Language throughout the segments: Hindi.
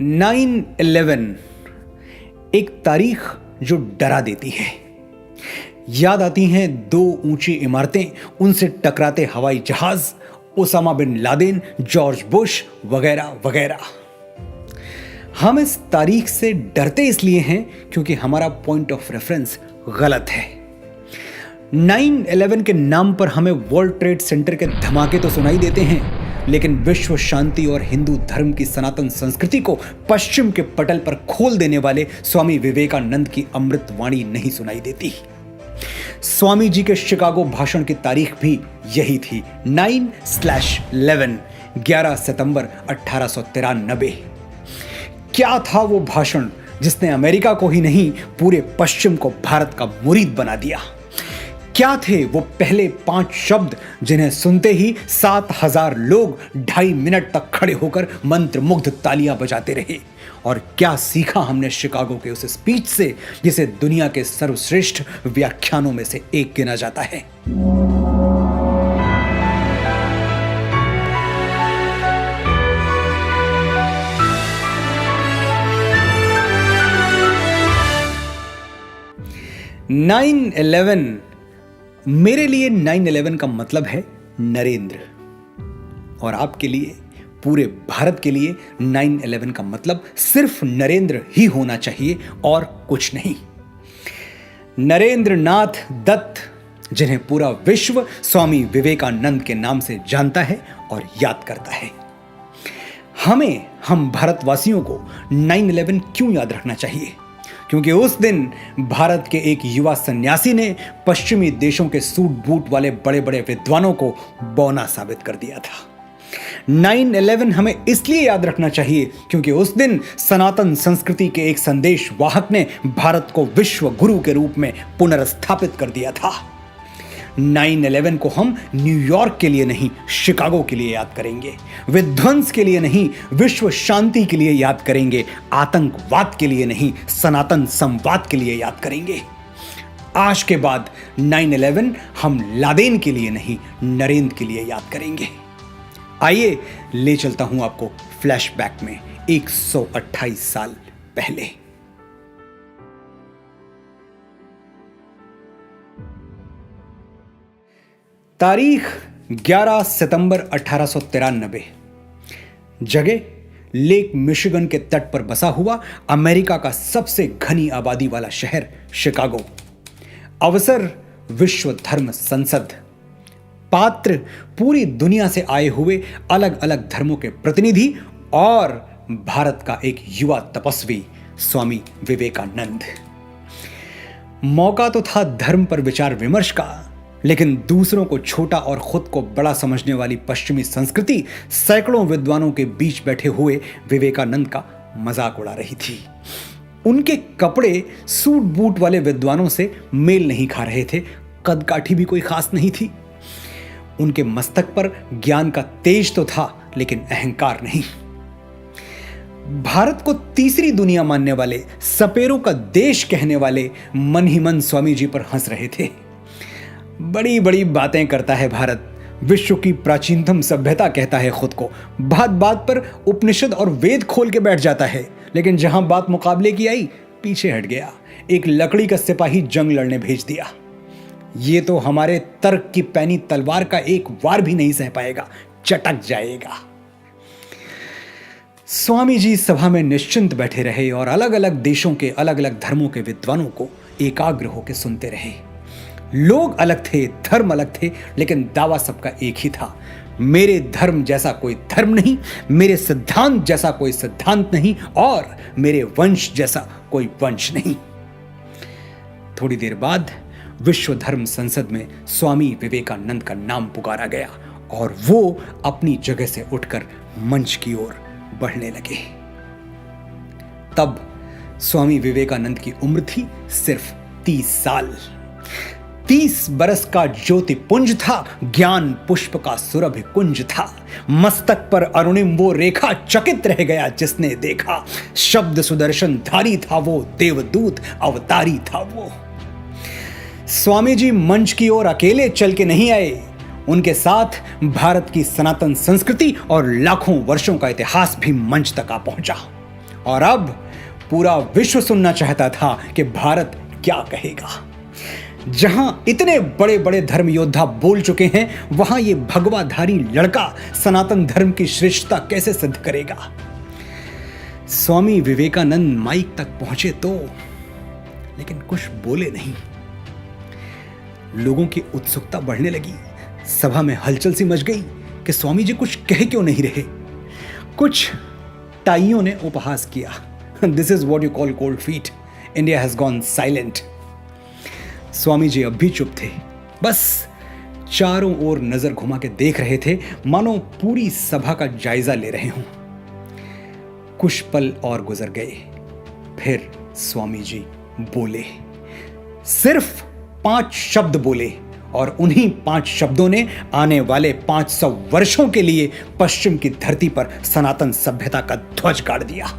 9/11 एक तारीख जो डरा देती है। याद आती हैं दो ऊंची इमारतें, उनसे टकराते हवाई जहाज, Osama bin Laden, George Bush वगैरह वगैरह। हम इस तारीख से डरते इसलिए हैं क्योंकि हमारा पॉइंट ऑफ रेफरेंस गलत है। 9/11 के नाम पर हमें वर्ल्ड ट्रेड सेंटर के धमाके तो सुनाई देते हैं, लेकिन विश्व शांति और हिंदू धर्म की सनातन संस्कृति को पश्चिम के पटल पर खोल देने वाले स्वामी विवेकानंद की अमृत वाणी नहीं सुनाई देती। स्वामी जी के शिकागो भाषण की तारीख भी यही थी, 9/11, 11 सितंबर 1893। क्या था वो भाषण जिसने अमेरिका को ही नहीं पूरे पश्चिम को भारत का मुरीद बना दिया? क्या थे वो पहले 5 शब्द जिन्हें सुनते ही 7,000 लोग 2.5 मिनट तक खड़े होकर मंत्रमुग्ध तालियां बजाते रहे? और क्या सीखा हमने शिकागो के उस स्पीच से जिसे दुनिया के सर्वश्रेष्ठ व्याख्यानों में से एक गिना जाता है? मेरे लिए 9/11 का मतलब है नरेंद्र, और आपके लिए, पूरे भारत के लिए 9/11 का मतलब सिर्फ नरेंद्र ही होना चाहिए और कुछ नहीं। नरेंद्र नाथ दत्त, जिन्हें पूरा विश्व स्वामी विवेकानंद के नाम से जानता है और याद करता है। हम भारतवासियों को 9/11 क्यों याद रखना चाहिए? क्योंकि उस दिन भारत के एक युवा सन्यासी ने पश्चिमी देशों के सूट बूट वाले बड़े बड़े विद्वानों को बौना साबित कर दिया था। 9/11 हमें इसलिए याद रखना चाहिए क्योंकि उस दिन सनातन संस्कृति के एक संदेश वाहक ने भारत को विश्व गुरु के रूप में पुनर्स्थापित कर दिया था। 9/11 को हम न्यूयॉर्क के लिए नहीं, शिकागो के लिए याद करेंगे। विध्वंस के लिए नहीं, विश्व शांति के लिए याद करेंगे। आतंकवाद के लिए नहीं, सनातन संवाद के लिए याद करेंगे। आज के बाद 9/11 हम लादेन के लिए नहीं, नरेंद्र के लिए याद करेंगे। आइए ले चलता हूं आपको फ्लैशबैक में 128 साल पहले। तारीख 11 सितंबर 1893। जगह लेक मिशिगन के तट पर बसा हुआ अमेरिका का सबसे घनी आबादी वाला शहर शिकागो। अवसर विश्व धर्म संसद। पात्र पूरी दुनिया से आए हुए अलग अलग धर्मों के प्रतिनिधि और भारत का एक युवा तपस्वी स्वामी विवेकानंद। मौका तो था धर्म पर विचार विमर्श का, लेकिन दूसरों को छोटा और खुद को बड़ा समझने वाली पश्चिमी संस्कृति सैकड़ों विद्वानों के बीच बैठे हुए विवेकानंद का मजाक उड़ा रही थी। उनके कपड़े सूट बूट वाले विद्वानों से मेल नहीं खा रहे थे, कद काठी भी कोई खास नहीं थी। उनके मस्तक पर ज्ञान का तेज तो था, लेकिन अहंकार नहीं। भारत को तीसरी दुनिया मानने वाले, सपेरों का देश कहने वाले मन ही मन स्वामी जी पर हंस रहे थे। बड़ी बड़ी बातें करता है भारत, विश्व की प्राचीनतम सभ्यता कहता है खुद को। बात बात पर उपनिषद और वेद खोल के बैठ जाता है, लेकिन जहां बात मुकाबले की आई, पीछे हट गया। एक लकड़ी का सिपाही जंग लड़ने भेज दिया। ये तो हमारे तर्क की पैनी तलवार का एक वार भी नहीं सह पाएगा, चटक जाएगा। स्वामी जी सभा में निश्चिंत बैठे रहे और अलग अलग देशों के अलग अलग धर्मों के विद्वानों को एकाग्र होकर सुनते रहे। लोग अलग थे, धर्म अलग थे, लेकिन दावा सबका एक ही था, मेरे धर्म जैसा कोई धर्म नहीं, मेरे सिद्धांत जैसा कोई सिद्धांत नहीं, और मेरे वंश जैसा कोई वंश नहीं। थोड़ी देर बाद विश्व धर्म संसद में स्वामी विवेकानंद का नाम पुकारा गया और वो अपनी जगह से उठकर मंच की ओर बढ़ने लगे। तब स्वामी विवेकानंद की उम्र थी सिर्फ 30 साल। 30 बरस का ज्योति पुंज था, ज्ञान पुष्प का सुरभि कुंज था। मस्तक पर अरुणिम वो रेखा, चकित रह गया जिसने देखा। शब्द सुदर्शन धारी था वो, देवदूत अवतारी था वो। स्वामी जी मंच की ओर अकेले चल के नहीं आए, उनके साथ भारत की सनातन संस्कृति और लाखों वर्षों का इतिहास भी मंच तक आ पहुंचा। और अब पूरा विश्व सुनना चाहता था कि भारत क्या कहेगा। जहां इतने बड़े बड़े धर्म योद्धा बोल चुके हैं, वहां ये भगवाधारी लड़का सनातन धर्म की श्रेष्ठता कैसे सिद्ध करेगा। स्वामी विवेकानंद माइक तक पहुंचे तो, लेकिन कुछ बोले नहीं। लोगों की उत्सुकता बढ़ने लगी। सभा में हलचल सी मच गई कि स्वामी जी कुछ कह क्यों नहीं रहे। कुछ टाइयों ने उपहास किया, this is what you call cold feet, India has gone silent. Swami ji अब भी चुप थे, बस चारों ओर नजर घुमा के देख रहे थे, मानो पूरी सभा का जायजा ले रहे हों। कुछ पल और गुजर गए, फिर स्वामी जी बोले। सिर्फ 5 शब्द बोले, और उन्हीं 5 शब्दों ने आने वाले 500 वर्षों के लिए पश्चिम की धरती पर सनातन सभ्यता का ध्वज गाड़ दिया।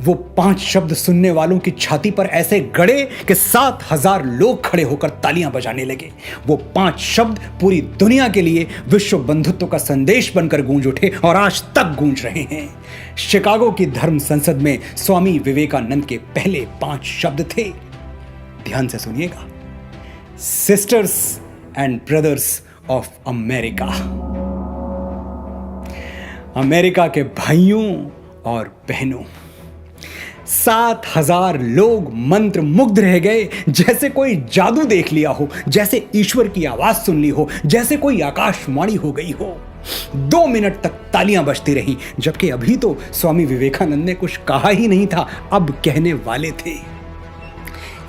वो 5 शब्द सुनने वालों की छाती पर ऐसे गड़े कि 7000 लोग खड़े होकर तालियां बजाने लगे। वो 5 शब्द पूरी दुनिया के लिए विश्व बंधुत्व का संदेश बनकर गूंज उठे और आज तक गूंज रहे हैं। शिकागो की धर्म संसद में स्वामी विवेकानंद के पहले 5 शब्द थे, ध्यान से सुनिएगा, sisters and brothers of America. America के भाइयों और बहनों। 7000 लोग मंत्र मुग्ध रह गए, जैसे कोई जादू देख लिया हो, जैसे ईश्वर की आवाज सुन ली हो, जैसे कोई आकाशवाणी हो गई हो। 2 मिनट तक तालियां बजती रहीं, जबकि अभी तो स्वामी विवेकानंद ने कुछ कहा ही नहीं था, अब कहने वाले थे।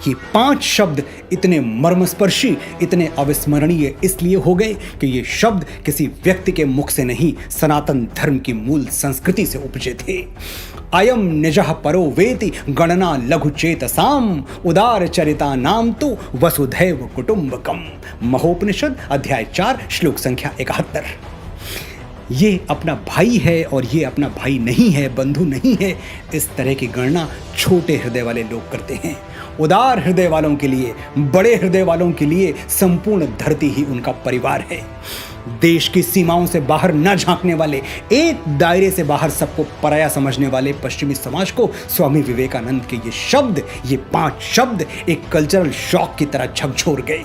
ये 5 शब्द इतने मर्मस्पर्शी, इतने अविस्मरणीय इसलिए हो गए कि ये शब्द किसी व्यक्ति के मुख से नहीं, सनातन धर्म की मूल संस्कृति से उपजे थे। अयम निजः परो वेति गणना लघु चेतसाम उदार चरिता नाम तो वसुधैव कुटुंबकम। महोपनिषद अध्याय 4 श्लोक संख्या 71। ये अपना भाई है और ये अपना भाई नहीं है, बंधु नहीं है, इस तरह की गणना छोटे हृदय वाले लोग करते हैं। उदार हृदय वालों के लिए, बड़े हृदय वालों के लिए संपूर्ण धरती ही उनका परिवार है। देश की सीमाओं से बाहर न झांकने वाले, एक दायरे से बाहर सबको पराया समझने वाले पश्चिमी समाज को स्वामी विवेकानंद के ये शब्द, ये 5 शब्द एक कल्चरल शॉक की तरह झकझोर गए।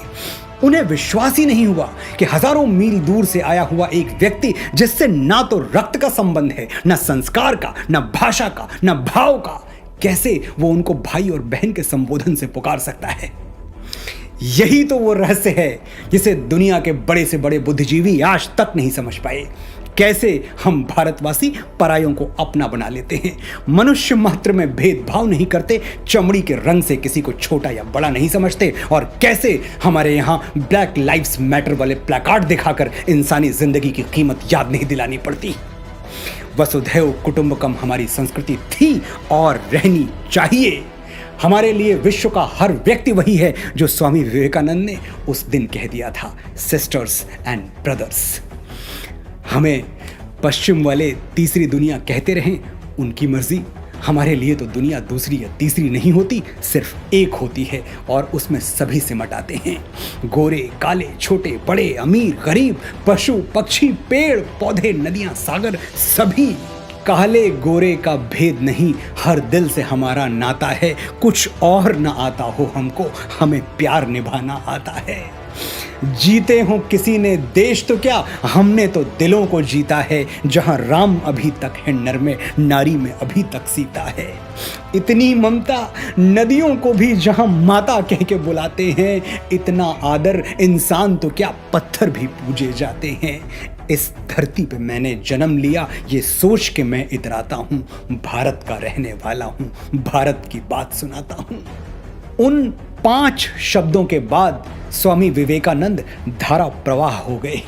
उन्हें विश्वास ही नहीं हुआ कि हजारों मील दूर से आया हुआ एक व्यक्ति, जिससे ना तो रक्त का संबंध है, ना संस्कार का, ना भाषा का, ना भाव का, कैसे वो उनको भाई और बहन के संबोधन से पुकार सकता है। यही तो वो रहस्य है जिसे दुनिया के बड़े से बड़े बुद्धिजीवी आज तक नहीं समझ पाए। कैसे हम भारतवासी परायों को अपना बना लेते हैं, मनुष्य मात्र में भेदभाव नहीं करते, चमड़ी के रंग से किसी को छोटा या बड़ा नहीं समझते, और कैसे हमारे यहाँ ब्लैक लाइव्स मैटर वाले प्लैकार्ड दिखाकर इंसानी जिंदगी की कीमत याद नहीं दिलानी पड़ती। वसुधैव कुटुंबकम हमारी संस्कृति थी और रहनी चाहिए। हमारे लिए विश्व का हर व्यक्ति वही है जो स्वामी विवेकानंद ने उस दिन कह दिया था, सिस्टर्स एंड ब्रदर्स। हमें पश्चिम वाले तीसरी दुनिया कहते रहें, उनकी मर्जी। हमारे लिए तो दुनिया दूसरी या तीसरी नहीं होती, सिर्फ एक होती है, और उसमें सभी सिमट आते हैं। गोरे काले, छोटे बड़े, अमीर गरीब, पशु पक्षी, पेड़ पौधे, नदियां सागर, सभी। काले गोरे का भेद नहीं, हर दिल से हमारा नाता है। कुछ और न आता हो हमको, हमें प्यार निभाना आता है। जीते हो किसी ने देश तो क्या, हमने तो दिलों को जीता है। जहां राम अभी तक है नर में, नारी में अभी तक सीता है। इतनी ममता, नदियों को भी जहां माता कह के बुलाते हैं। इतना आदर, इंसान तो क्या पत्थर भी पूजे जाते हैं। इस धरती पे मैंने जन्म लिया, ये सोच के मैं इतराता हूँ, भारत का रहने वाला हूँ, भारत की बात सुनाता हूँ। उन 5 शब्दों के बाद स्वामी विवेकानंद धारा प्रवाह हो गए।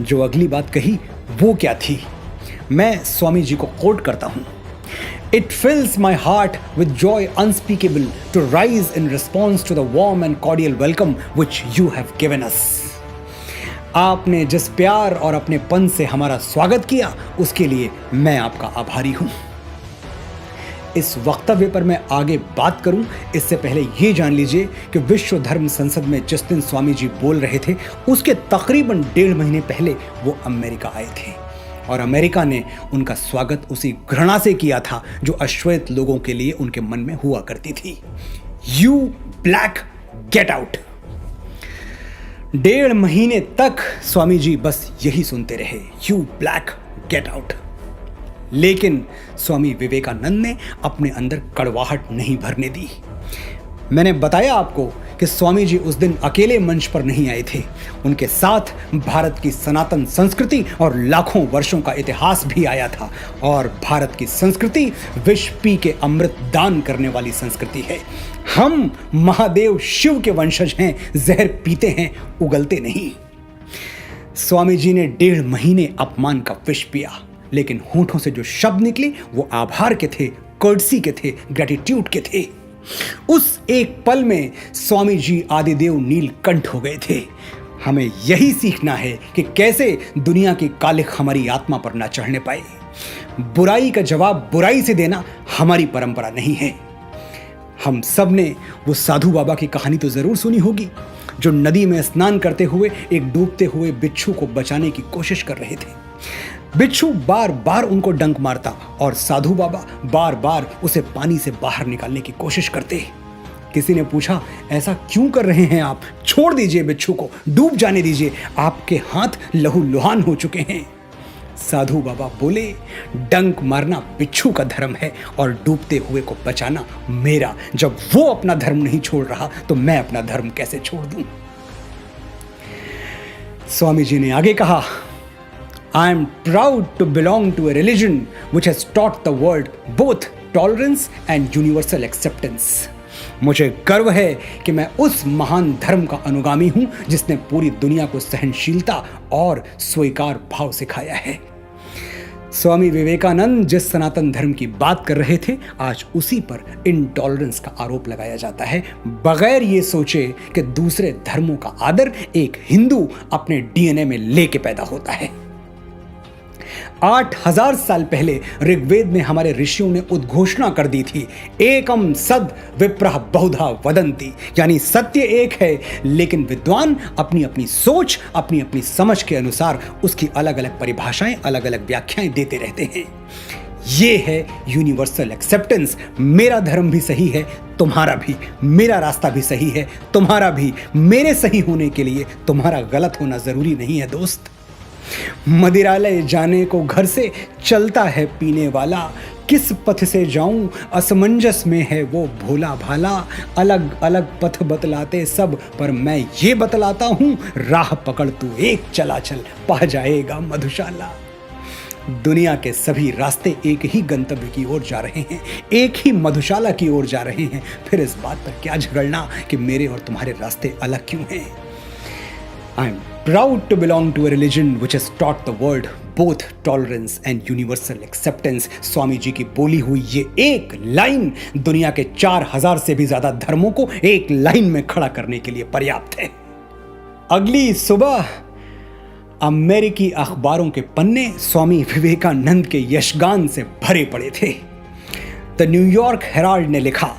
जो अगली बात कही वो क्या थी, मैं स्वामी जी को कोट करता हूं। It fills my heart with joy unspeakable to rise in response to the warm and cordial welcome which you have given us. आपने जिस प्यार और अपनेपन से हमारा स्वागत किया, उसके लिए मैं आपका आभारी हूं। इस वक्तव्य पर मैं आगे बात करूं, इससे पहले ये जान लीजिए कि विश्व धर्म संसद में जिस दिन स्वामी जी बोल रहे थे, उसके तकरीबन 1.5 महीने पहले वो अमेरिका आए थे। और अमेरिका ने उनका स्वागत उसी घृणा से किया था जो अश्वेत लोगों के लिए उनके मन में हुआ करती थी। You black get out. 1.5 महीने तक स्वामी जी बस यही सुनते रहे, यू ब्लैक गेट आउट। लेकिन स्वामी विवेकानंद ने अपने अंदर कड़वाहट नहीं भरने दी। मैंने बताया आपको कि स्वामी जी उस दिन अकेले मंच पर नहीं आए थे, उनके साथ भारत की सनातन संस्कृति और लाखों वर्षों का इतिहास भी आया था। और भारत की संस्कृति विष पी के अमृत दान करने वाली संस्कृति है। हम महादेव शिव के वंशज हैं, जहर पीते हैं, उगलते नहीं। स्वामी जी ने 1.5 महीने अपमान का विष पिया, लेकिन होठों से जो शब्द निकले वो आभार के थे, कर्टसी के थे, ग्रेटिट्यूड के थे। उस एक पल में स्वामी जी आदिदेव नीलकंठ हो गए थे। हमें यही सीखना है कि कैसे दुनिया की कालिख हमारी आत्मा पर ना चढ़ने पाए। बुराई का जवाब बुराई से देना हमारी परंपरा नहीं है। हम सब ने वो साधु बाबा की कहानी तो जरूर सुनी होगी, जो नदी में स्नान करते हुए एक डूबते हुए बिच्छू को बचाने की कोशिश कर रहे थे। बिच्छू बार बार उनको डंक मारता और साधु बाबा बार बार उसे पानी से बाहर निकालने की कोशिश करते। किसी ने पूछा, ऐसा क्यों कर रहे हैं आप? छोड़ दीजिए बिच्छू को, डूब जाने दीजिए, आपके हाथ लहूलुहान हो चुके हैं। साधु बाबा बोले, डंक मारना बिच्छू का धर्म है और डूबते हुए को बचाना मेरा। जब वो अपना धर्म नहीं छोड़ रहा तो मैं अपना धर्म कैसे छोड़ दूं? स्वामी जी ने आगे कहा, I am proud to belong to a religion which has taught the world both tolerance and universal acceptance. मुझे गर्व है कि मैं उस महान धर्म का अनुगामी हूं जिसने पूरी दुनिया को सहनशीलता और स्वीकार भाव सिखाया है। स्वामी विवेकानंद जिस सनातन धर्म की बात कर रहे थे, आज उसी पर इंटॉलरेंस का आरोप लगाया जाता है, बगैर ये सोचे कि दूसरे धर्मों का आदर एक हिंदू अपने डीएनए में लेके पैदा होता है। 8000 साल पहले ऋग्वेद में हमारे ऋषियों ने उद्घोषणा कर दी थी, एकम सद विप्रः बहुधा वदन्ति, यानी सत्य एक है, लेकिन विद्वान अपनी अपनी सोच, अपनी अपनी समझ के अनुसार उसकी अलग अलग परिभाषाएं, अलग अलग व्याख्याएं देते रहते हैं। ये है यूनिवर्सल एक्सेप्टेंस। मेरा धर्म भी सही है, तुम्हारा भी, मेरा रास्ता भी सही है, तुम्हारा भी। मेरे सही होने के लिए तुम्हारा गलत होना जरूरी नहीं है दोस्त। मदिरालय जाने को घर से चलता है पीने वाला, किस पथ से जाऊं असमंजस में है वो भोला भाला। अलग अलग पथ बतलाते सब, पर मैं ये बतलाता हूं, राह पकड़ तू एक चला चल, पा जाएगा मधुशाला। दुनिया के सभी रास्ते एक ही गंतव्य की ओर जा रहे हैं, एक ही मधुशाला की ओर जा रहे हैं। फिर इस बात पर क्या झगड़ना कि मेरे और तुम्हारे रास्ते अलग क्यों हैं। I am proud to belong to a religion which has taught the world both tolerance and universal acceptance. Swami ji की बोली हुई ये एक लाइन दुनिया के 4000 से भी ज्यादा धर्मों को एक लाइन में खड़ा करने के लिए पर्याप्त है। अगली सुबह अमेरिकी अखबारों के पन्ने स्वामी विवेकानंद के यशगान से भरे पड़े थे। द न्यूयॉर्क हेराल्ड ने लिखा,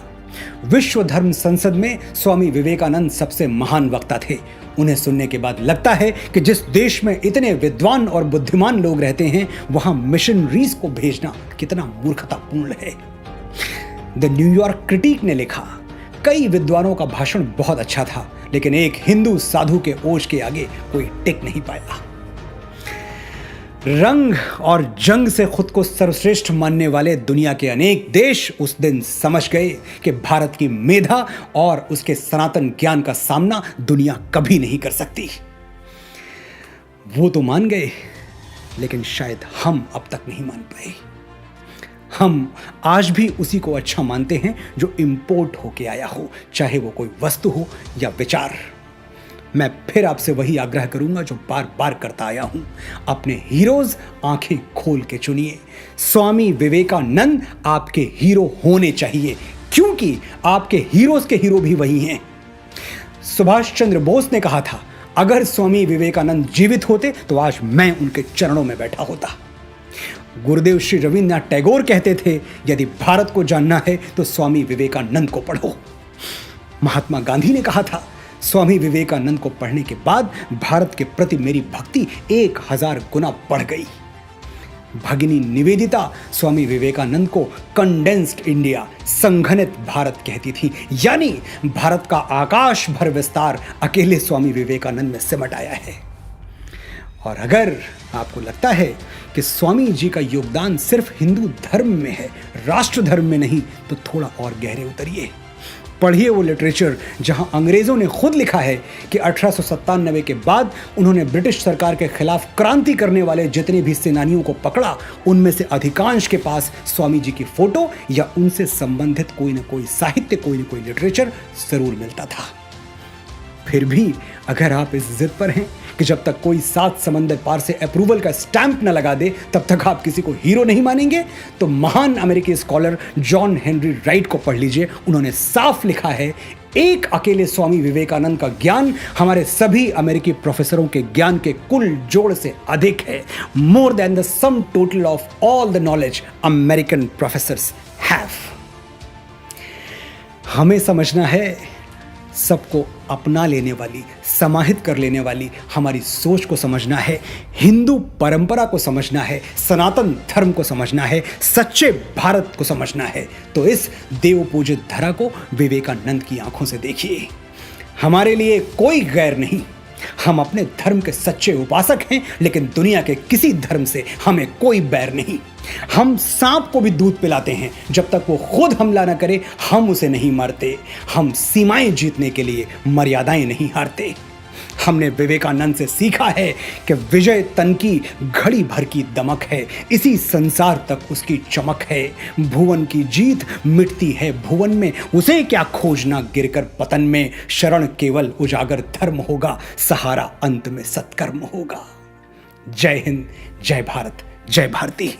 विश्व धर्म संसद में स्वामी विवेकानंद सबसे महान वक्ता थे। उन्हें सुनने के बाद लगता है कि जिस देश में इतने विद्वान और बुद्धिमान लोग रहते हैं, वहां मिशनरीज को भेजना कितना मूर्खतापूर्ण है। द न्यूयॉर्क क्रिटिक ने लिखा, कई विद्वानों का भाषण बहुत अच्छा था, लेकिन एक हिंदू साधु के ओज के आगे कोई टिक नहीं पाया। रंग और जंग से खुद को सर्वश्रेष्ठ मानने वाले दुनिया के अनेक देश उस दिन समझ गए कि भारत की मेधा और उसके सनातन ज्ञान का सामना दुनिया कभी नहीं कर सकती। वो तो मान गए, लेकिन शायद हम अब तक नहीं मान पाए। हम आज भी उसी को अच्छा मानते हैं जो इंपोर्ट होके आया हो, चाहे वो कोई वस्तु हो या विचार। मैं फिर आपसे वही आग्रह करूंगा जो बार बार करता आया हूं, अपने हीरोज आंखें खोल के चुनिए। स्वामी विवेकानंद आपके हीरो होने चाहिए, क्योंकि आपके हीरोज के हीरो भी वही हैं। सुभाष चंद्र बोस ने कहा था, अगर स्वामी विवेकानंद जीवित होते तो आज मैं उनके चरणों में बैठा होता। गुरुदेव श्री रविन्द्रनाथ टैगोर कहते थे, यदि भारत को जानना है तो स्वामी विवेकानंद को पढ़ो। महात्मा गांधी ने कहा था, स्वामी विवेकानंद को पढ़ने के बाद भारत के प्रति मेरी भक्ति 1000 गुना बढ़ गई। भगिनी निवेदिता स्वामी विवेकानंद को कंडेंस्ड इंडिया, संघनित भारत कहती थी, यानी भारत का आकाश भर विस्तार अकेले स्वामी विवेकानंद में सिमट आया है। और अगर आपको लगता है कि स्वामी जी का योगदान सिर्फ हिंदू धर्म में है, राष्ट्र धर्म में नहीं, तो थोड़ा और गहरे उतरिए, पढ़िए वो लिटरेचर जहां अंग्रेजों ने खुद लिखा है कि 1897 के बाद उन्होंने ब्रिटिश सरकार के खिलाफ क्रांति करने वाले जितने भी सेनानियों को पकड़ा, उनमें से अधिकांश के पास स्वामी जी की फोटो या उनसे संबंधित कोई ना कोई साहित्य, कोई ना कोई लिटरेचर जरूर मिलता था। फिर भी अगर आप इस जिद पर हैं कि जब तक कोई 7 समंदर पार से अप्रूवल का स्टैंप न लगा दे तब तक आप किसी को हीरो नहीं मानेंगे, तो महान अमेरिकी स्कॉलर जॉन हेनरी राइट को पढ़ लीजिए। उन्होंने साफ लिखा है, एक अकेले स्वामी विवेकानंद का ज्ञान हमारे सभी अमेरिकी प्रोफेसरों के ज्ञान के कुल जोड़ से अधिक है, more than the sum total of all the knowledge American professors have. हमें समझना है, सबको अपना लेने वाली, समाहित कर लेने वाली हमारी सोच को समझना है, हिंदू परंपरा को समझना है, सनातन धर्म को समझना है, सच्चे भारत को समझना है। तो इस देव पूजित धरा को विवेकानंद की आंखों से देखिए। हमारे लिए कोई गैर नहीं, हम अपने धर्म के सच्चे उपासक हैं, लेकिन दुनिया के किसी धर्म से हमें कोई बैर नहीं। हम सांप को भी दूध पिलाते हैं, जब तक वो खुद हमला न करे हम उसे नहीं मारते। हम सीमाएं जीतने के लिए मर्यादाएं नहीं हारते। हमने विवेकानंद से सीखा है कि विजय तन की घड़ी भर की दमक है, इसी संसार तक उसकी चमक है। भुवन की जीत मिटती है भुवन में, उसे क्या खोजना गिरकर पतन में। शरण केवल उजागर धर्म होगा, सहारा अंत में सत्कर्म होगा। जय हिंद, जय भारत, जय भारती।